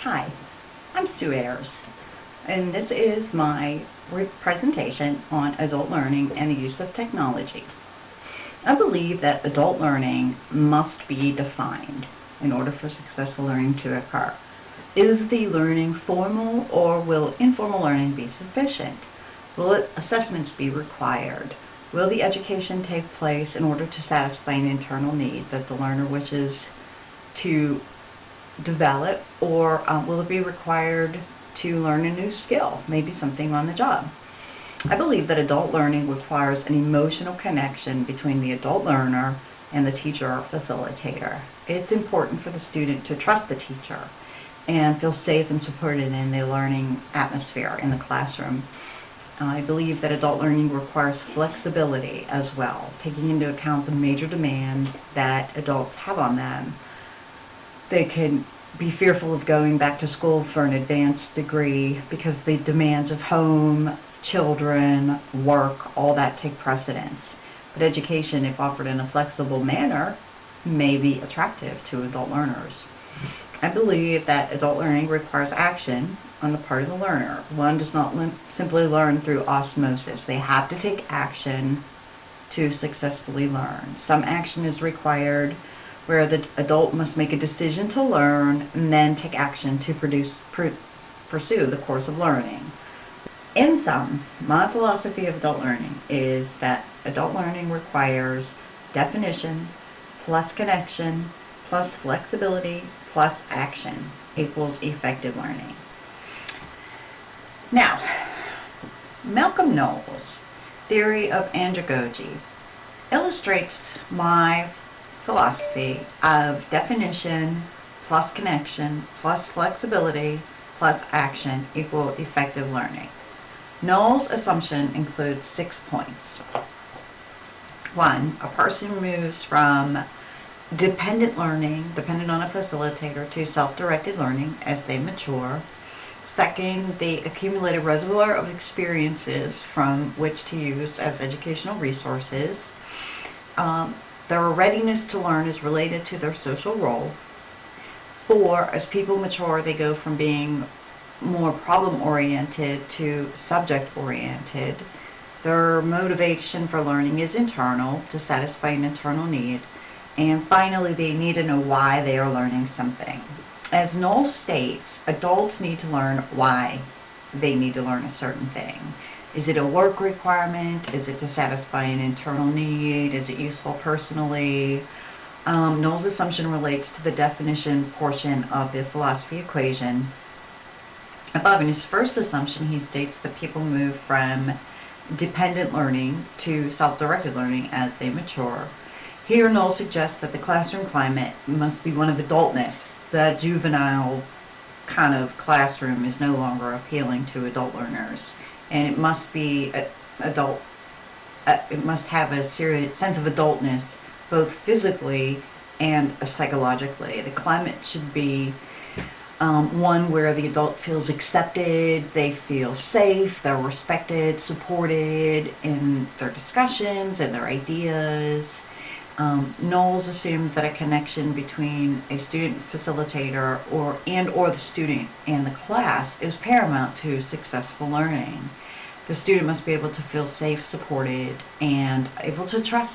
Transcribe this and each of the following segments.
Hi, I'm Sue Ayers, and this is my presentation on adult learning and the use of technology. I believe that adult learning must be defined in order for successful learning to occur. Is the learning formal, or will informal learning be sufficient? Will assessments be required? Will the education take place in order to satisfy an internal need that the learner wishes to develop, or will it be required to learn a new skill, maybe something on the job? I believe that adult learning requires an emotional connection between the adult learner and the teacher or facilitator. It's important for the student to trust the teacher and feel safe and supported in the learning atmosphere in the classroom. I believe that adult learning requires flexibility as well, taking into account the major demands that adults have on them. They can be fearful of going back to school for an advanced degree because the demands of home, children, work, all that take precedence. But education, if offered in a flexible manner, may be attractive to adult learners. I believe that adult learning requires action on the part of the learner. One does not simply learn through osmosis. They have to take action to successfully learn. Some action is required, where the adult must make a decision to learn and then take action to pursue the course of learning. In sum, my philosophy of adult learning is that adult learning requires definition plus connection plus flexibility plus action equals effective learning. Now, Malcolm Knowles' theory of andragogy illustrates my philosophy of definition plus connection plus flexibility plus action equal effective learning. Knowles' assumption includes 6 points. 1, a person moves from dependent learning, dependent on a facilitator, to self-directed learning as they mature. 2nd, the accumulated reservoir of experiences from which to use as educational resources. Their readiness to learn is related to their social role. 4, as people mature, they go from being more problem-oriented to subject-oriented. Their motivation for learning is internal, to satisfy an internal need. And finally, they need to know why they are learning something. As Knowles states, adults need to learn why they need to learn a certain thing. Is it a work requirement? Is it to satisfy an internal need? Is it useful personally? Knowles' assumption relates to the definition portion of the philosophy equation. Above, in his first assumption, he states that people move from dependent learning to self-directed learning as they mature. Here, Knowles suggests that the classroom climate must be one of adultness. The juvenile kind of classroom is no longer appealing to adult learners, and it must be it must have a serious sense of adultness, both physically and psychologically. The climate should be one where the adult feels accepted, they feel safe, they're respected, supported in their discussions and their ideas. Knowles assumes that a connection between a student facilitator or the student and the class is paramount to successful learning. The student must be able to feel safe, supported, and able to trust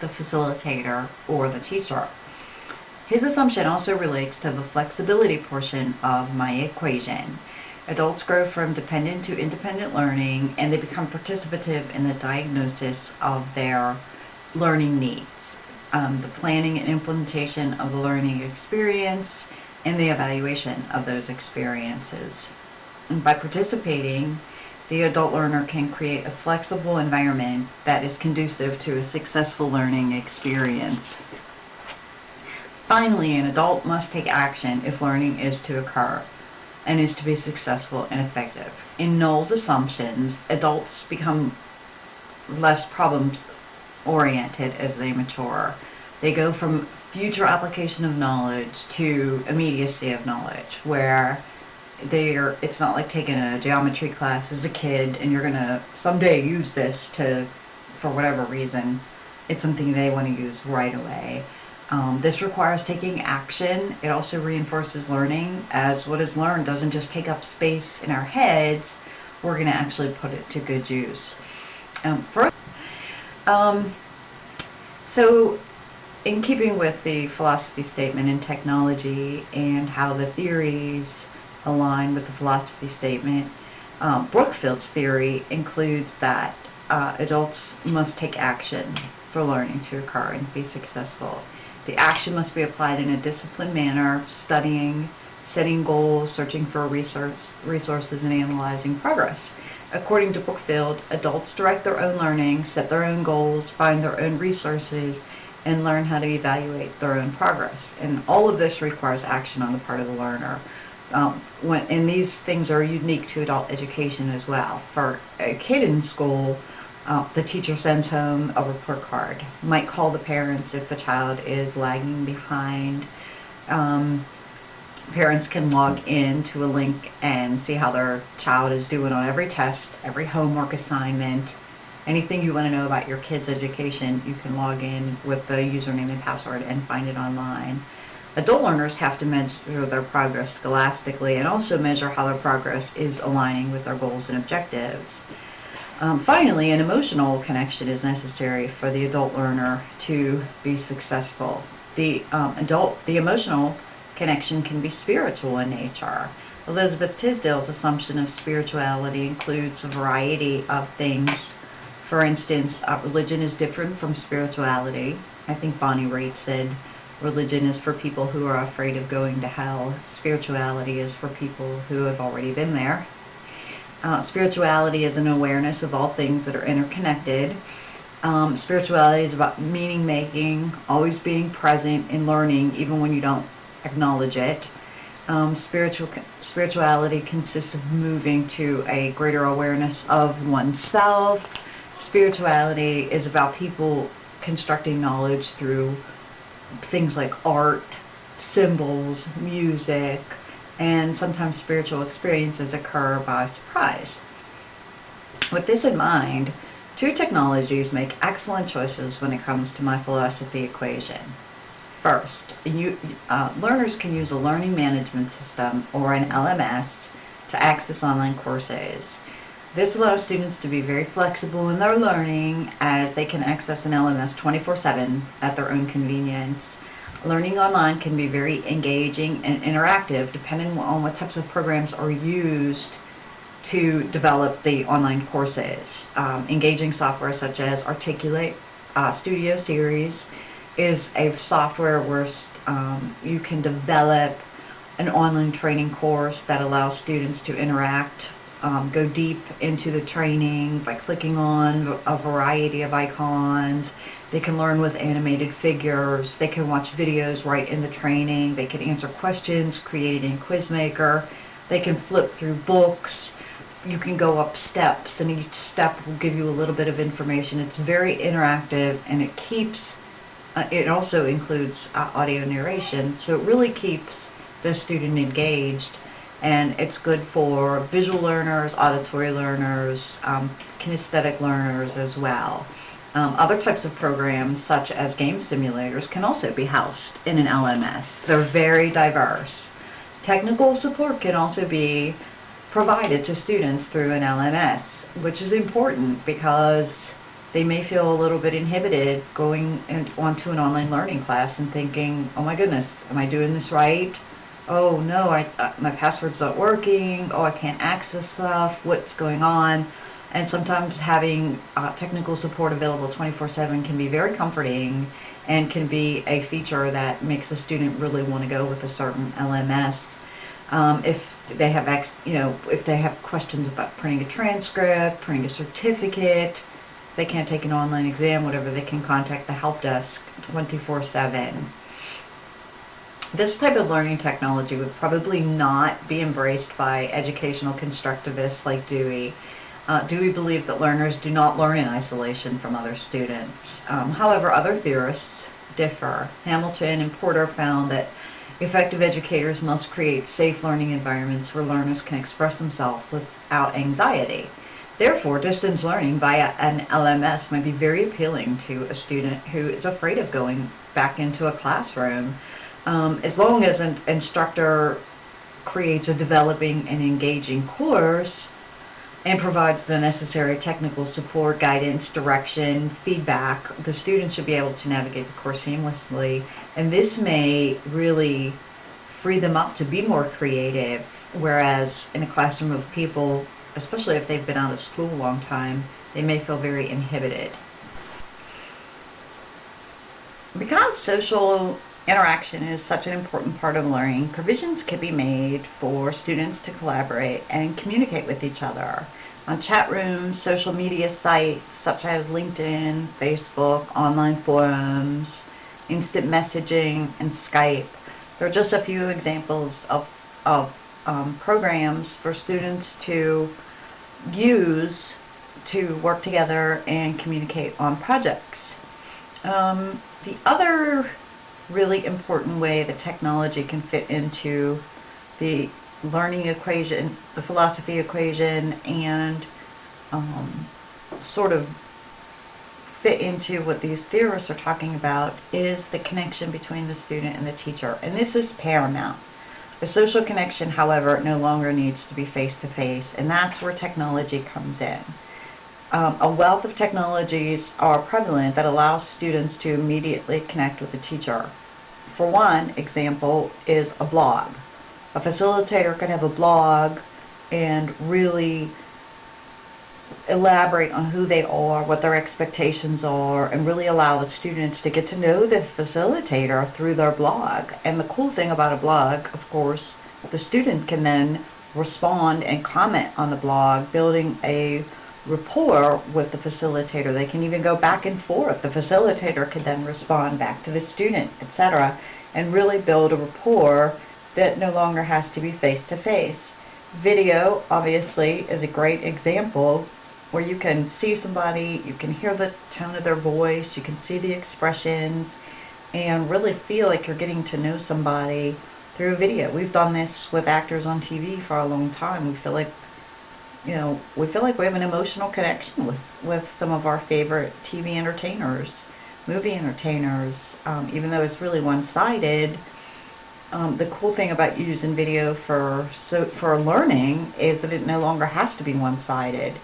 the facilitator or the teacher. His assumption also relates to the flexibility portion of my equation. Adults grow from dependent to independent learning, and they become participative in the diagnosis of their learning needs, the planning and implementation of the learning experience, and the evaluation of those experiences. And by participating, the adult learner can create a flexible environment that is conducive to a successful learning experience. Finally, an adult must take action if learning is to occur and is to be successful and effective. In Knowles' assumptions, adults become less problem-oriented as they mature. They go from future application of knowledge to immediacy of knowledge, where it's not like taking a geometry class as a kid and you're going to someday use this for whatever reason. It's something they want to use right away. This requires taking action. It also reinforces learning, as what is learned doesn't just take up space in our heads, we're going to actually put it to good use. So in keeping with the philosophy statement in technology and how the theories align with the philosophy statement, Brookfield's theory includes that adults must take action for learning to occur and be successful. The action must be applied in a disciplined manner, studying, setting goals, searching for resources, and analyzing progress. According to Brookfield, adults direct their own learning, set their own goals, find their own resources, and learn how to evaluate their own progress. And all of this requires action on the part of the learner. And these things are unique to adult education as well. For a kid in school, the teacher sends home a report card, might call the parents if the child is lagging behind. Parents can log in to a link and see how their child is doing on every test, every homework assignment. Anything you want to know about your kid's education, you can log in with the username and password and find it online. Adult learners have to measure their progress scholastically and also measure how their progress is aligning with their goals and objectives. Finally, an emotional connection is necessary for the adult learner to be successful. The emotional connection can be spiritual in nature. Elizabeth Tisdale's assumption of spirituality includes a variety of things. For instance, religion is different from spirituality. I think Bonnie Raitt said religion is for people who are afraid of going to hell. Spirituality is for people who have already been there. Spirituality is an awareness of all things that are interconnected. Spirituality is about meaning-making, always being present in learning, even when you don't acknowledge it. Spirituality consists of moving to a greater awareness of oneself. Spirituality is about people constructing knowledge through things like art, symbols, music, and sometimes spiritual experiences occur by surprise. With this in mind, two technologies make excellent choices when it comes to my philosophy equation. First, learners can use a learning management system or an LMS to access online courses. This allows students to be very flexible in their learning, as they can access an LMS 24/7 at their own convenience. Learning online can be very engaging and interactive depending on what types of programs are used to develop the online courses. Engaging software such as Articulate Studio Series is a software where you can develop an online training course that allows students to interact, go deep into the training by clicking on a variety of icons. They can learn with animated figures. They can watch videos right in the training. They can answer questions created in Quizmaker. They can flip through books. You can go up steps, and each step will give you a little bit of information. It's very interactive, and it also includes audio narration, so it really keeps the student engaged, and it's good for visual learners, auditory learners, kinesthetic learners as well. Other types of programs, such as game simulators, can also be housed in an LMS. They're very diverse. Technical support can also be provided to students through an LMS, which is important because they may feel a little bit inhibited going onto an online learning class and thinking, oh my goodness, am I doing this right? Oh no, my password's not working. Oh, I can't access stuff. What's going on? And sometimes having technical support available 24/7 can be very comforting and can be a feature that makes a student really want to go with a certain LMS. If they have, if they have questions about printing a transcript, printing a certificate, they can't take an online exam, whatever, they can contact the help desk 24/7. This type of learning technology would probably not be embraced by educational constructivists like Dewey. Dewey believed that learners do not learn in isolation from other students. However, other theorists differ. Hamilton and Porter found that effective educators must create safe learning environments where learners can express themselves without anxiety. Therefore, distance learning via an LMS might be very appealing to a student who is afraid of going back into a classroom, as long as an instructor creates a developing and engaging course and provides the necessary technical support, guidance, direction, feedback. The students should be able to navigate the course seamlessly, and this may really free them up to be more creative, whereas in a classroom of people, especially if they've been out of school a long time, they may feel very inhibited. Because social interaction is such an important part of learning, provisions can be made for students to collaborate and communicate with each other on chat rooms, social media sites such as LinkedIn, Facebook, online forums, instant messaging, and Skype. There are just a few examples of programs for students to use to work together and communicate on projects. The other really important way that technology can fit into the learning equation, the philosophy equation, and sort of fit into what these theorists are talking about is the connection between the student and the teacher. And this is paramount. The social connection, however, no longer needs to be face-to-face, and that's where technology comes in. A wealth of technologies are prevalent that allow students to immediately connect with the teacher. For one example is a blog. A facilitator could have a blog and really elaborate on who they are, what their expectations are, and really allow the students to get to know the facilitator through their blog. And the cool thing about a blog, of course, the student can then respond and comment on the blog, building a rapport with the facilitator. They can even go back and forth. The facilitator can then respond back to the student, etc., and really build a rapport that no longer has to be face-to-face. Video, obviously, is a great example where you can see somebody, you can hear the tone of their voice, you can see the expressions, and really feel like you're getting to know somebody through video. We've done this with actors on TV for a long time. We feel like, we have an emotional connection with some of our favorite TV entertainers, movie entertainers, even though it's really one-sided. The cool thing about using video for learning is that it no longer has to be one-sided.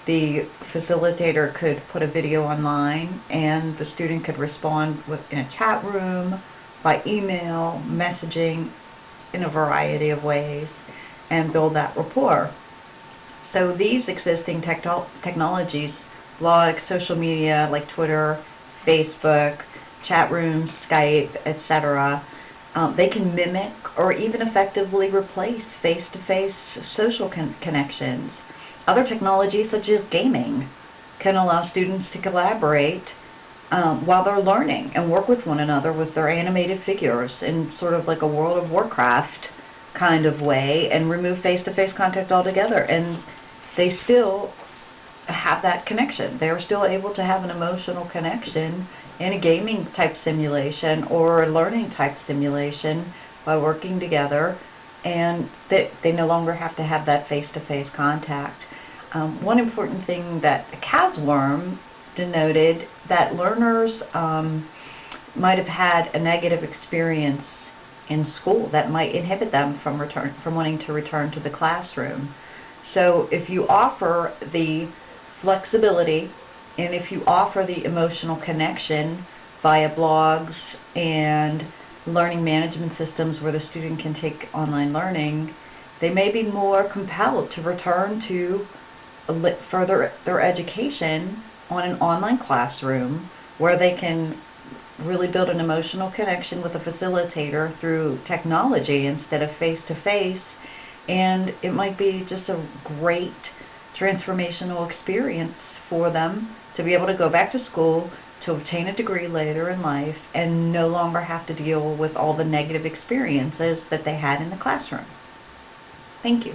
The facilitator could put a video online, and the student could respond in a chat room, by email, messaging, in a variety of ways, and build that rapport. So these existing technologies, blogs, social media like Twitter, Facebook, chat rooms, Skype, etc., they can mimic or even effectively replace face-to-face social connections. Other technologies, such as gaming, can allow students to collaborate while they're learning and work with one another with their animated figures in sort of like a World of Warcraft kind of way, and remove face-to-face contact altogether. And they still have that connection. They are still able to have an emotional connection in a gaming type simulation or a learning type simulation by working together, and they no longer have to have that face-to-face contact. One important thing that CASWORM denoted that learners might have had a negative experience in school that might inhibit them from wanting to return to the classroom. So if you offer the flexibility and if you offer the emotional connection via blogs and learning management systems where the student can take online learning, they may be more compelled to return to further their education on an online classroom where they can really build an emotional connection with a facilitator through technology instead of face-to-face. And it might be just a great transformational experience for them to be able to go back to school, to obtain a degree later in life, and no longer have to deal with all the negative experiences that they had in the classroom. Thank you.